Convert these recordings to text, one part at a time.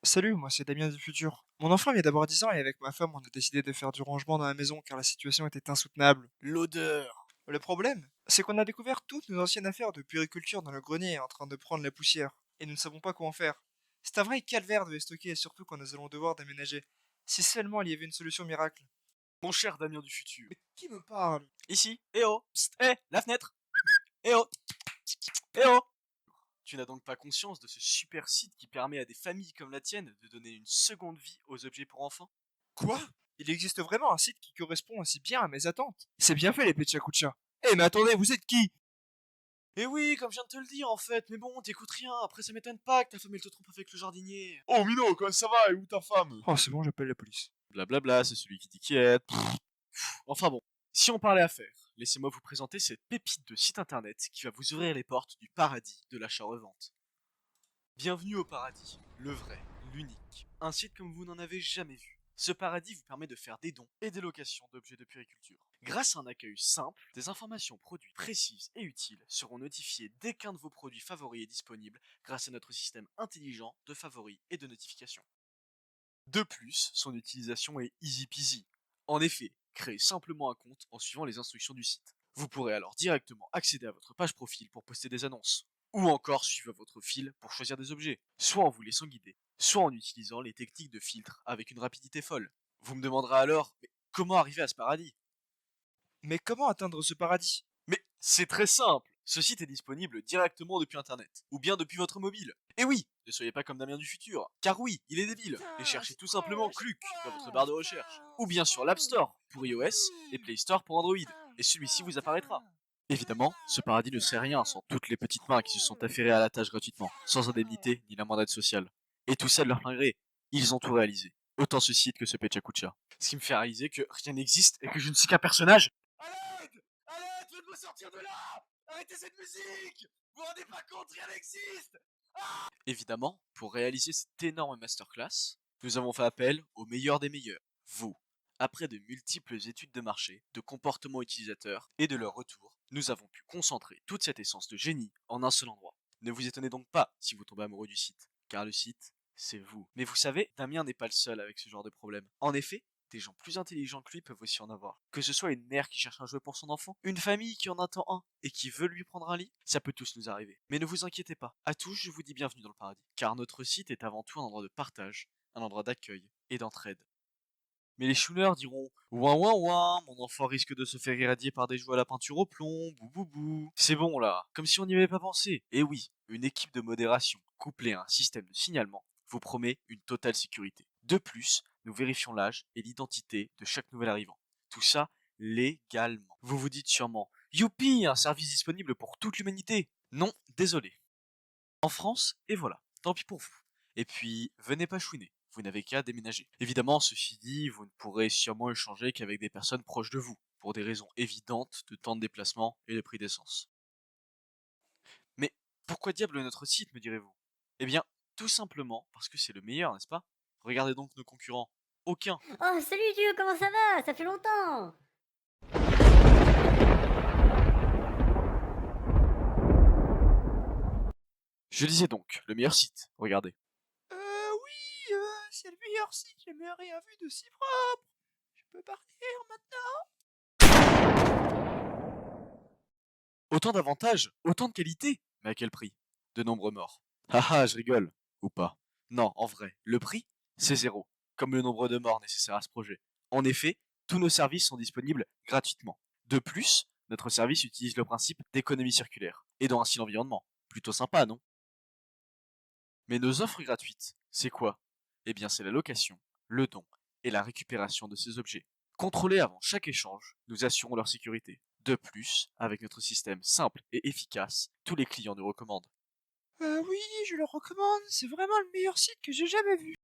Salut, moi c'est Damien du futur. Mon enfant vient d'avoir 10 ans et avec ma femme, on a décidé de faire du rangement dans la maison car la situation était insoutenable. L'odeur. Le problème, c'est qu'on a découvert toutes nos anciennes affaires de puériculture dans le grenier en train de prendre la poussière et nous ne savons pas comment faire. C'est un vrai calvaire de les stocker et surtout quand nous allons devoir déménager. Si seulement il y avait une solution miracle. Mon cher Damien du futur. Mais qui me parle? Ici, eh oh, psst, la fenêtre, eh oh, eh oh. Tu n'as donc pas conscience de ce super site qui permet à des familles comme la tienne de donner une seconde vie aux objets pour enfants? Quoi? Il existe vraiment un site qui correspond aussi bien à mes attentes. C'est bien fait les Pechakucha. Eh mais attendez, vous êtes qui? Eh oui, comme je viens de te le dire en fait, mais bon, t'écoutes rien, après ça m'étonne pas que ta femme elle te trompe avec le jardinier. Oh Mino, comment ça va? Et où ta femme? Oh c'est bon, j'appelle la police. Blablabla, c'est celui qui t'inquiète. Enfin bon, si on parlait affaires, laissez-moi vous présenter cette pépite de site internet qui va vous ouvrir les portes du paradis de l'achat-revente. Bienvenue au paradis, le vrai, l'unique, un site comme vous n'en avez jamais vu. Ce paradis vous permet de faire des dons et des locations d'objets de puériculture. Grâce à un accueil simple, des informations produits précises et utiles seront notifiées dès qu'un de vos produits favoris est disponible grâce à notre système intelligent de favoris et de notifications. De plus, son utilisation est easy peasy. En effet, créez simplement un compte en suivant les instructions du site. Vous pourrez alors directement accéder à votre page profil pour poster des annonces, ou encore suivre votre fil pour choisir des objets, soit en vous laissant guider, soit en utilisant les techniques de filtre avec une rapidité folle. Vous me demanderez alors, mais comment arriver à ce paradis? Mais comment atteindre ce paradis? Mais c'est très simple. Ce site est disponible directement depuis Internet, ou bien depuis votre mobile. Et oui, ne soyez pas comme Damien du futur, car oui, il est débile. Et cherchez tout simplement Cluck dans votre barre de recherche, ou bien sur l'App Store pour iOS et Play Store pour Android, et celui-ci vous apparaîtra. Évidemment, ce paradis ne serait rien sans toutes les petites mains qui se sont affairées à la tâche gratuitement, sans indemnité ni la moindre aide sociale. Et tout ça de leur plein gré. Ils ont tout réalisé. Autant ce site que ce Pechakucha. Ce qui me fait réaliser que rien n'existe et que je ne suis qu'un personnage. À l'aide! À l'aide! Faites-moi sortir de là! Arrêtez cette musique! Vous vous rendez pas compte, rien n'existe! Évidemment, pour réaliser cette énorme masterclass, nous avons fait appel au meilleur des meilleurs, vous. Après de multiples études de marché, de comportement utilisateur et de leur retour, nous avons pu concentrer toute cette essence de génie en un seul endroit. Ne vous étonnez donc pas si vous tombez amoureux du site, car le site, c'est vous. Mais vous savez, Damien n'est pas le seul avec ce genre de problème. En effet, des gens plus intelligents que lui peuvent aussi en avoir. Que ce soit une mère qui cherche un jouet pour son enfant, une famille qui en attend un et qui veut lui prendre un lit, ça peut tous nous arriver. Mais ne vous inquiétez pas, à tous je vous dis bienvenue dans le paradis, car notre site est avant tout un endroit de partage, un endroit d'accueil et d'entraide. Mais les chouneurs diront ouin ouin ouin, mon enfant risque de se faire irradier par des jouets à la peinture au plomb, bou bou bou. C'est bon là, comme si on n'y avait pas pensé. Et oui, une équipe de modération couplée à un système de signalement vous promet une totale sécurité. De plus, nous vérifions l'âge et l'identité de chaque nouvel arrivant. Tout ça légalement. Vous vous dites sûrement, youpi, un service disponible pour toute l'humanité. Non, désolé. En France, et voilà, tant pis pour vous. Et puis, venez pas chouiner, vous n'avez qu'à déménager. Évidemment, ceci dit, vous ne pourrez sûrement échanger qu'avec des personnes proches de vous, pour des raisons évidentes de temps de déplacement et de prix d'essence. Mais pourquoi diable notre site, me direz-vous? Eh bien, tout simplement parce que c'est le meilleur, n'est-ce pas? Regardez donc nos concurrents. Aucun. Oh, salut Dieu, comment ça va? Ça fait longtemps! Je disais donc, le meilleur site, regardez. Oui, c'est le meilleur site, j'ai jamais rien vu de si propre. Je peux partir maintenant? Autant d'avantages, autant de qualité. Mais à quel prix? De nombreux morts. Haha, je rigole. Ou pas. Non, en vrai, le prix, c'est zéro. Comme le nombre de morts nécessaires à ce projet. En effet, tous nos services sont disponibles gratuitement. De plus, notre service utilise le principe d'économie circulaire, aidant ainsi l'environnement. Plutôt sympa, non? Mais nos offres gratuites, c'est quoi? Eh bien, c'est la location, le don et la récupération de ces objets. Contrôlés avant chaque échange, nous assurons leur sécurité. De plus, avec notre système simple et efficace, tous les clients nous recommandent. Oui, je le recommande, c'est vraiment le meilleur site que j'ai jamais vu.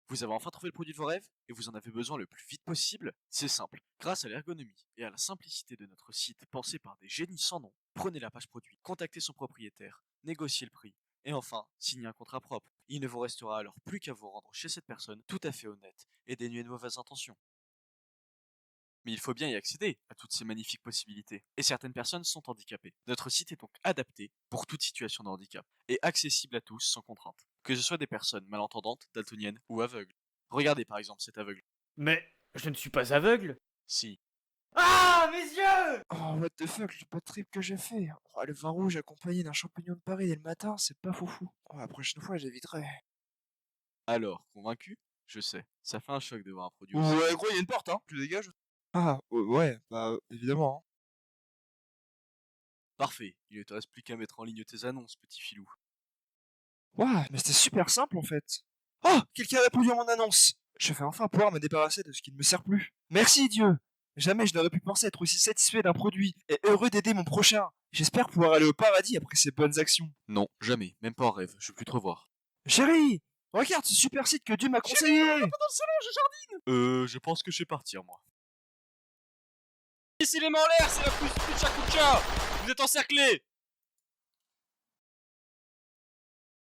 Vous avez enfin trouvé le produit de vos rêves et vous en avez besoin le plus vite possible? C'est simple. Grâce à l'ergonomie et à la simplicité de notre site pensé par des génies sans nom, prenez la page produit, contactez son propriétaire, négociez le prix et enfin, signez un contrat propre. Il ne vous restera alors plus qu'à vous rendre chez cette personne tout à fait honnête et dénuée de mauvaises intentions. Mais il faut bien y accéder à toutes ces magnifiques possibilités. Et certaines personnes sont handicapées. Notre site est donc adapté pour toute situation de handicap et accessible à tous sans contrainte. Que ce soit des personnes malentendantes, daltoniennes ou aveugles. Regardez par exemple cet aveugle. Mais je ne suis pas aveugle. Si. Ah, mes yeux! Oh, what the fuck, le bad trip que j'ai fait. Oh, le vin rouge accompagné d'un champignon de Paris dès le matin, c'est pas foufou. Oh, la prochaine fois, j'éviterai. Alors, convaincu? Je sais, ça fait un choc de voir un produit aussi. Ouais, gros, il y a une porte, hein. Tu dégages. Ah, ouais, bah, évidemment. Hein. Parfait, il ne te reste plus qu'à mettre en ligne tes annonces, petit filou. Ouah, mais c'était super simple en fait. Oh, quelqu'un a répondu à mon annonce. Je vais enfin pouvoir me débarrasser de ce qui ne me sert plus. Merci Dieu. Jamais je n'aurais pu penser être aussi satisfait d'un produit et heureux d'aider mon prochain. J'espère pouvoir aller au paradis après ces bonnes actions. Non, jamais, même pas en rêve, je veux plus te revoir. Chérie, regarde ce super site que Dieu m'a conseillé. Je pense que je vais partir, moi. Ici les mains en l'air, c'est la pousse de Chakucha! Vous êtes encerclés!